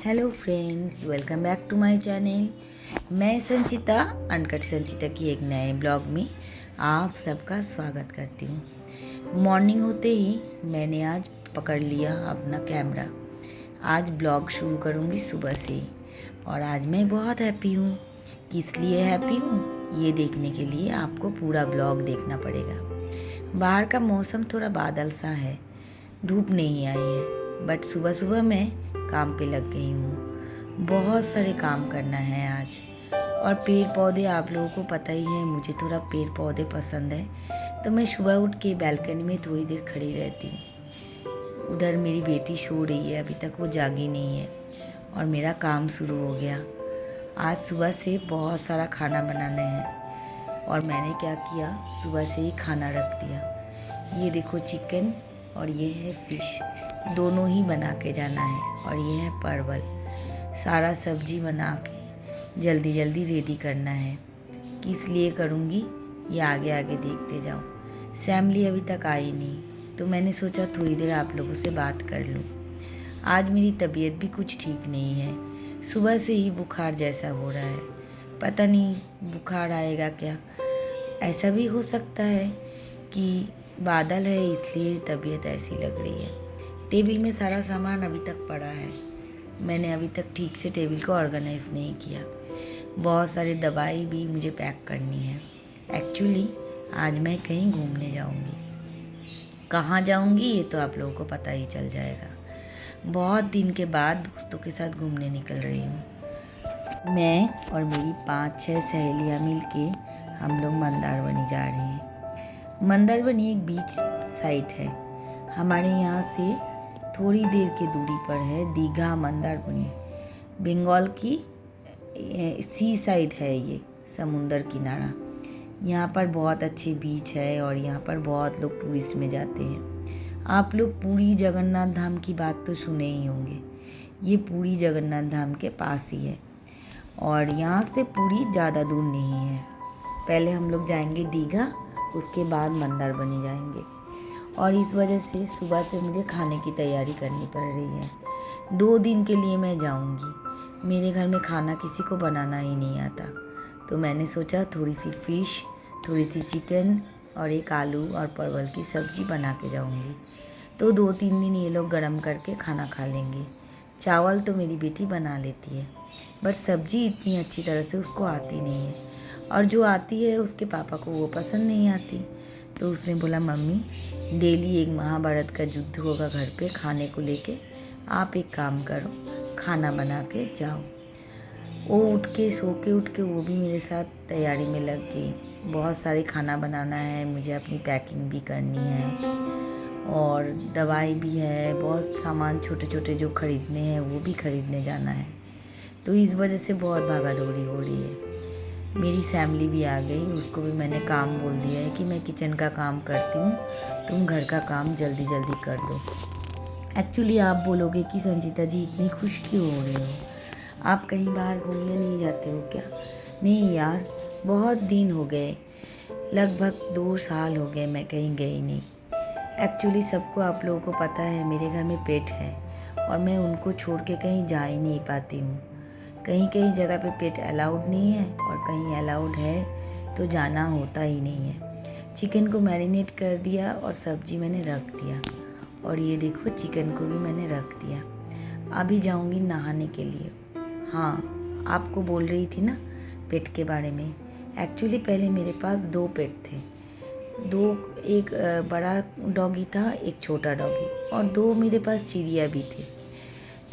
Hello friends, welcome back to my channel. मैं Sanchita, uncut संचिता की एक नए ब्लॉग में आप सबका स्वागत करती हूँ। मॉर्निंग होते ही मैंने आज पकड़ लिया अपना कैमरा। आज ब्लॉग शुरू करूँगी सुबह से ही और आज मैं बहुत हैप्पी हूँ। किस लिए हैप्पी हूँ ये देखने के लिए आपको पूरा ब्लॉग देखना पड़ेगा। बाहर का मौसम थोड़ा बादल सा है, धूप नहीं आई है, बट सुबह सुबह मैं काम पे लग गई हूँ। बहुत सारे काम करना है आज। और पेड़ पौधे, आप लोगों को पता ही है मुझे थोड़ा पेड़ पौधे पसंद है, तो मैं सुबह उठ के बैल्कनी में थोड़ी देर खड़ी रहती हूँ। उधर मेरी बेटी सो रही है, अभी तक वो जागी नहीं है और मेरा काम शुरू हो गया। आज सुबह से बहुत सारा खाना बनाना है और मैंने क्या किया, सुबह से ही खाना रख दिया। ये देखो चिकन और ये है फिश, दोनों ही बना के जाना है। और ये है परवल। सारा सब्जी बना के जल्दी जल्दी रेडी करना है। किस लिए करूँगी ये आगे आगे देखते जाओ। फैमिली अभी तक आई नहीं, तो मैंने सोचा थोड़ी देर आप लोगों से बात कर लूँ। आज मेरी तबीयत भी कुछ ठीक नहीं है, सुबह से ही बुखार जैसा हो रहा है। पता नहीं बुखार आएगा क्या। ऐसा भी हो सकता है कि बादल है इसलिए तबीयत ऐसी लग रही है। टेबल में सारा सामान अभी तक पड़ा है, मैंने अभी तक ठीक से टेबल को ऑर्गेनाइज नहीं किया। बहुत सारी दवाई भी मुझे पैक करनी है। एक्चुअली आज मैं कहीं घूमने जाऊंगी। कहाँ जाऊंगी ये तो आप लोगों को पता ही चल जाएगा। बहुत दिन के बाद दोस्तों के साथ घूमने निकल रही हूँ। मैं और मेरी 5-6 सहेलियाँ मिलके हम लोग मंदारवनी जा रहे हैं। मंदारवनी एक बीच साइट है। हमारे यहाँ से थोड़ी देर की दूरी पर है दीघा मंदारवनी। बंगाल की सी साइड है, ये समुंदर किनारा। यहाँ पर बहुत अच्छे बीच है और यहाँ पर बहुत लोग टूरिस्ट में जाते हैं। आप लोग पुरी जगन्नाथ धाम की बात तो सुने ही होंगे। ये पुरी जगन्नाथ धाम के पास ही है और यहाँ से पुरी ज़्यादा दूर नहीं है। पहले हम लोग जाएंगे दीघा, उसके बाद मंदारवनी जाएंगे। और इस वजह से सुबह से मुझे खाने की तैयारी करनी पड़ रही है। 2 दिन के लिए मैं जाऊंगी। मेरे घर में खाना किसी को बनाना ही नहीं आता, तो मैंने सोचा थोड़ी सी फ़िश, थोड़ी सी चिकन और एक आलू और परवल की सब्ज़ी बना के जाऊंगी। तो 2-3 दिन ये लोग गरम करके खाना खा लेंगे। चावल तो मेरी बेटी बना लेती है, बट सब्ज़ी इतनी अच्छी तरह से उसको आती नहीं है। और जो आती है उसके पापा को वो पसंद नहीं आती। तो उसने बोला मम्मी डेली एक महाभारत का युद्ध होगा घर पे खाने को लेके, आप एक काम करो खाना बना के जाओ। वो उठ के सो के उठ के वो भी मेरे साथ तैयारी में लग गई। बहुत सारे खाना बनाना है मुझे, अपनी पैकिंग भी करनी है और दवाई भी है, बहुत सामान छोटे छोटे जो ख़रीदने हैं वो भी ख़रीदने जाना है। तो इस वजह से बहुत भागा दौड़ी हो रही है। मेरी फैमिली भी आ गई, उसको भी मैंने काम बोल दिया है कि मैं किचन का काम करती हूँ, तुम घर का काम जल्दी जल्दी कर दो। एक्चुअली आप बोलोगे कि संचिता जी इतनी खुश क्यों हो रहे हो, आप कहीं बाहर घूमने नहीं जाते हो क्या? नहीं यार, बहुत दिन हो गए, लगभग 2 साल हो गए मैं कहीं गई नहीं। एक्चुअली सबको, आप लोगों को पता है मेरे घर में पेट है और मैं उनको छोड़ के कहीं जा ही नहीं पाती हूँ। कहीं कहीं जगह पे पेट अलाउड नहीं है और कहीं अलाउड है तो जाना होता ही नहीं है। चिकन को मैरिनेट कर दिया और सब्जी मैंने रख दिया और ये देखो चिकन को भी मैंने रख दिया। अभी जाऊंगी नहाने के लिए। हाँ, आपको बोल रही थी ना पेट के बारे में। एक्चुअली पहले मेरे पास 2 पेट थे, एक बड़ा डॉगी था, एक छोटा डॉगी, और 2 मेरे पास चिड़िया भी थे।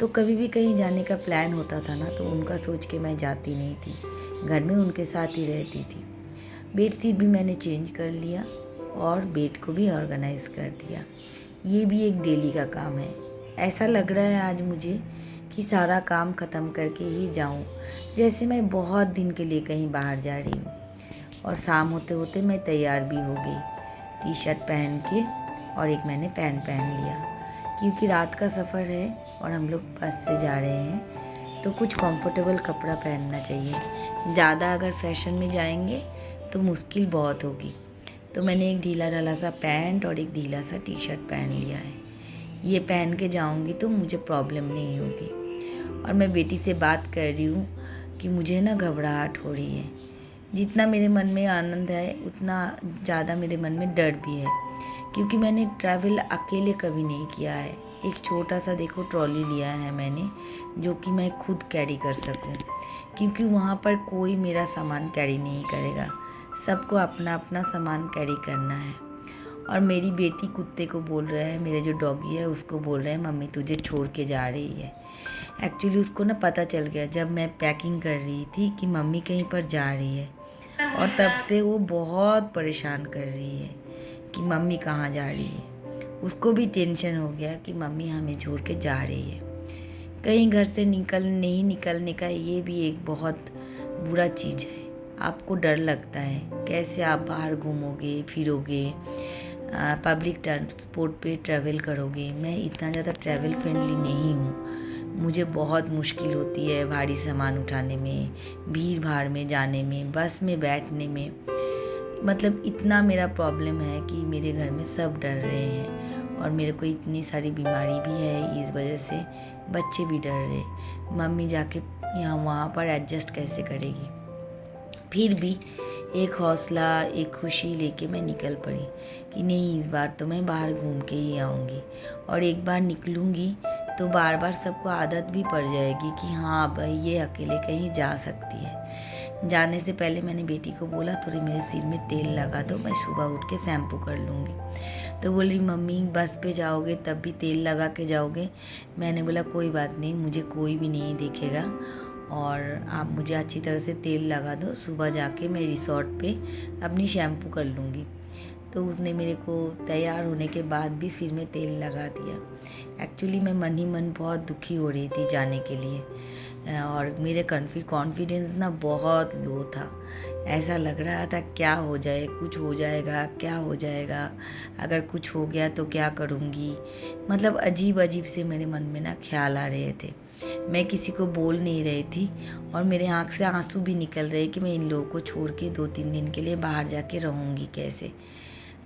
तो कभी भी कहीं जाने का प्लान होता था ना, तो उनका सोच के मैं जाती नहीं थी, घर में उनके साथ ही रहती थी। बेडशीट भी मैंने चेंज कर लिया और बेड को भी ऑर्गेनाइज कर दिया। ये भी एक डेली का काम है। ऐसा लग रहा है आज मुझे कि सारा काम ख़त्म करके ही जाऊं, जैसे मैं बहुत दिन के लिए कहीं बाहर जा रही हूँ। और शाम होते होते मैं तैयार भी हो गई, टी शर्ट पहन के, और एक मैंने पैंट पहन लिया क्योंकि रात का सफ़र है और हम लोग बस से जा रहे हैं, तो कुछ कंफर्टेबल कपड़ा पहनना चाहिए। ज़्यादा अगर फैशन में जाएंगे तो मुश्किल बहुत होगी। तो मैंने एक ढीला ढाला सा पैंट और एक ढीला सा टी शर्ट पहन लिया है। ये पहन के जाऊंगी तो मुझे प्रॉब्लम नहीं होगी। और मैं बेटी से बात कर रही हूँ कि मुझे ना घबराहट हो रही है। जितना मेरे मन में आनंद है उतना ज़्यादा मेरे मन में डर भी है, क्योंकि मैंने ट्रैवल अकेले कभी नहीं किया है। एक छोटा सा देखो ट्रॉली लिया है मैंने, जो कि मैं खुद कैरी कर सकूं, क्योंकि वहाँ पर कोई मेरा सामान कैरी नहीं करेगा। सबको अपना अपना सामान कैरी करना है। और मेरी बेटी कुत्ते को बोल रहा है, मेरे जो डॉगी है उसको बोल रहे हैं मम्मी तुझे छोड़ के जा रही है। एक्चुअली उसको ना पता चल गया जब मैं पैकिंग कर रही थी कि मम्मी कहीं पर जा रही है, और तब से वो बहुत परेशान कर रही है कि मम्मी कहाँ जा रही है। उसको भी टेंशन हो गया कि मम्मी हमें छोड़ के जा रही है। कहीं घर से नहीं निकलने का ये भी एक बहुत बुरा चीज़ है। आपको डर लगता है कैसे आप बाहर घूमोगे फिरोगे, पब्लिक ट्रांसपोर्ट पे ट्रैवल करोगे। मैं इतना ज़्यादा ट्रैवल फ्रेंडली नहीं हूँ, मुझे बहुत मुश्किल होती है भारी सामान उठाने में, भीड़ भाड़ में जाने में, बस में बैठने में। मतलब इतना मेरा प्रॉब्लम है कि मेरे घर में सब डर रहे हैं, और मेरे को इतनी सारी बीमारी भी है, इस वजह से बच्चे भी डर रहे। मम्मी जाके यहाँ वहाँ पर एडजस्ट कैसे करेगी। फिर भी एक हौसला, एक खुशी लेके मैं निकल पड़ी कि नहीं, इस बार तो मैं बाहर घूम के ही आऊँगी। और एक बार निकलूँगी तो बार बार सबको आदत भी पड़ जाएगी कि हाँ भाई ये अकेले कहीं जा सकती है। जाने से पहले मैंने बेटी को बोला थोड़ी मेरे सिर में तेल लगा दो, मैं सुबह उठ के शैम्पू कर लूँगी। तो बोल रही मम्मी बस पे जाओगे तब भी तेल लगा के जाओगे। मैंने बोला कोई बात नहीं, मुझे कोई भी नहीं देखेगा और आप मुझे अच्छी तरह से तेल लगा दो, सुबह जाके मैं रिसॉर्ट पे अपनी शैम्पू कर लूँगी। तो उसने मेरे को तैयार होने के बाद भी सिर में तेल लगा दिया। एक्चुअली मैं मन ही मन बहुत दुखी हो रही थी जाने के लिए, और मेरे कॉन्फिडेंस ना बहुत लो था। ऐसा लग रहा था क्या हो जाए, कुछ हो जाएगा, क्या हो जाएगा, अगर कुछ हो गया तो क्या करूँगी। मतलब अजीब अजीब से मेरे मन में ना ख्याल आ रहे थे। मैं किसी को बोल नहीं रही थी, और मेरे आँख से आंसू भी निकल रहे कि मैं इन लोगों को छोड़ के 2-3 दिन के लिए बाहर जाके रहूँगी कैसे।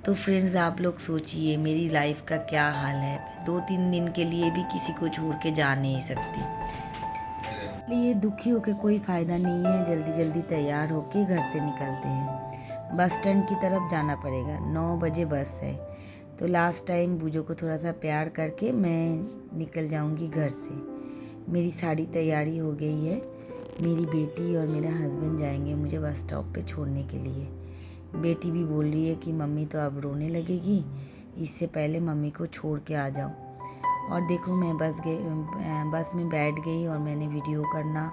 तो फ्रेंड्स आप लोग सोचिए मेरी लाइफ का क्या हाल है। 2-3 दिन के लिए भी किसी को छोड़ के जा नहीं सकती। इसलिए दुखी होकर कोई फ़ायदा नहीं है, जल्दी जल्दी तैयार होके घर से निकलते हैं। बस स्टैंड की तरफ जाना पड़ेगा, 9 बजे बस है। तो लास्ट टाइम बूजो को थोड़ा सा प्यार करके मैं निकल जाऊंगी घर से। मेरी सारी तैयारी हो गई है। मेरी बेटी और मेरा हस्बैंड जाएंगे मुझे बस स्टॉप पे छोड़ने के लिए। बेटी भी बोल रही है कि मम्मी तो अब रोने लगेगी, इससे पहले मम्मी को छोड़ के आ जाओ। और देखो मैं बस में बैठ गई और मैंने वीडियो करना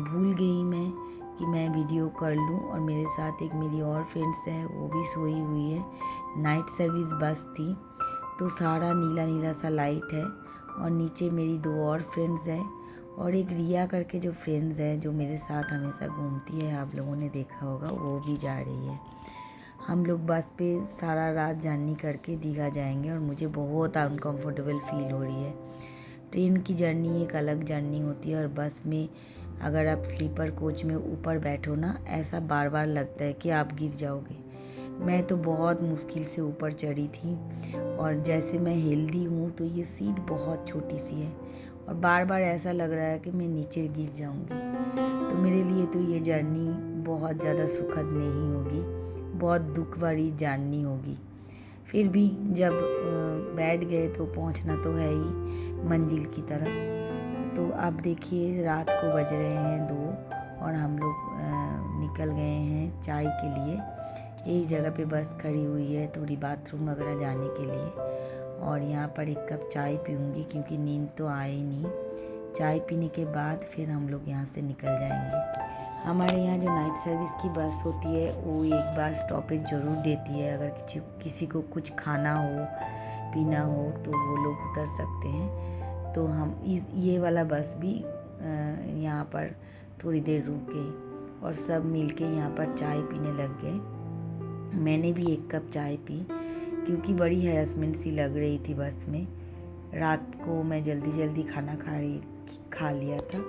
भूल गई मैं कि मैं वीडियो कर लूं। और मेरे साथ एक मेरी और फ्रेंड्स है, वो भी सोई हुई है। नाइट सर्विस बस थी, तो सारा नीला नीला सा लाइट है। और नीचे मेरी 2 और फ्रेंड्स हैं, और एक रिया करके जो फ्रेंड्स है जो मेरे साथ हमेशा घूमती है, आप लोगों ने देखा होगा, वो भी जा रही है। हम लोग बस पे सारा रात जर्नी करके दीघा जाएंगे, और मुझे बहुत अनकंफर्टेबल फील हो रही है। ट्रेन की जर्नी एक अलग जर्नी होती है, और बस में अगर आप स्लीपर कोच में ऊपर बैठो ना, ऐसा बार बार लगता है कि आप गिर जाओगे। मैं तो बहुत मुश्किल से ऊपर चढ़ी थी, और जैसे मैं हेल्दी हूँ तो ये सीट बहुत छोटी सी है, और बार बार ऐसा लग रहा है कि मैं नीचे गिर जाऊँगी। तो मेरे लिए तो ये जर्नी बहुत ज़्यादा सुखद नहीं होगी, बहुत दुख भरी जर्नी होगी। फिर भी जब बैठ गए तो पहुंचना तो है ही मंजिल की तरफ। तो अब देखिए रात को बज रहे हैं 2, और हम लोग निकल गए हैं चाय के लिए। एक जगह पे बस खड़ी हुई है थोड़ी बाथरूम वगैरह जाने के लिए, और यहाँ पर एक कप चाय पीऊँगी क्योंकि नींद तो आए नहीं। चाय पीने के बाद फिर हम लोग यहाँ से निकल जाएंगे। हमारे यहाँ जो नाइट सर्विस की बस होती है वो एक बार स्टॉपेज ज़रूर देती है। अगर किसी को कुछ खाना हो पीना हो तो वो लोग उतर सकते हैं। तो हम ये वाला बस भी यहाँ पर थोड़ी देर रुके, और सब मिलके यहाँ पर चाय पीने लग गए। मैंने भी एक कप चाय पी क्योंकि बड़ी हैरेसमेंट सी लग रही थी बस में। रात को मैं जल्दी खाना खा लिया था,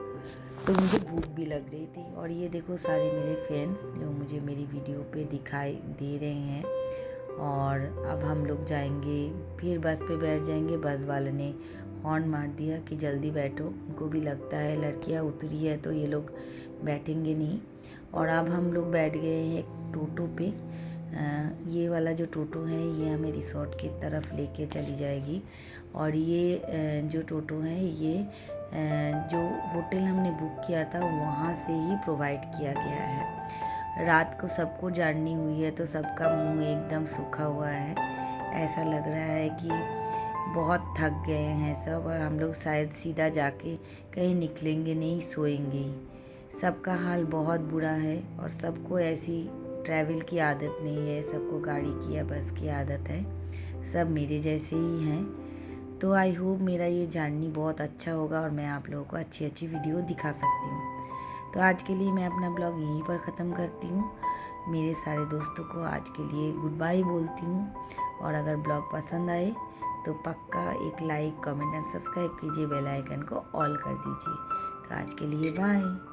तो मुझे भूख भी लग रही थी। और ये देखो सारे मेरे फ्रेंड्स जो मुझे मेरी वीडियो पे दिखाई दे रहे हैं। और अब हम लोग जाएंगे, फिर बस पे बैठ जाएंगे। बस वाले ने हॉर्न मार दिया कि जल्दी बैठो। उनको भी लगता है लड़कियां उतरी है तो ये लोग बैठेंगे नहीं। और अब हम लोग बैठ गए हैं एक टोटो पे। ये वाला जो टोटो है ये हमें रिसोर्ट की तरफ लेके चली जाएगी। और ये जो टोटो है ये जो होटल हमने बुक किया था वहाँ से ही प्रोवाइड किया गया है। रात को सबको जर्नी हुई है तो सबका मुंह एकदम सूखा हुआ है। ऐसा लग रहा है कि बहुत थक गए हैं सब, और हम लोग शायद सीधा जाके कहीं निकलेंगे नहीं, सोएंगे ही। सबका हाल बहुत बुरा है और सबको ऐसी ट्रैवल की आदत नहीं है, सबको गाड़ी की या बस की आदत है। सब मेरे जैसे ही हैं। तो आई होप मेरा ये जर्नी बहुत अच्छा होगा और मैं आप लोगों को अच्छी अच्छी वीडियो दिखा सकती हूँ। तो आज के लिए मैं अपना ब्लॉग यहीं पर ख़त्म करती हूँ। मेरे सारे दोस्तों को आज के लिए गुड बाय बोलती हूँ। और अगर ब्लॉग पसंद आए तो पक्का एक लाइक, कमेंट एंड सब्सक्राइब कीजिए। बेल आइकन को ऑल कर दीजिए। तो आज के लिए बाय।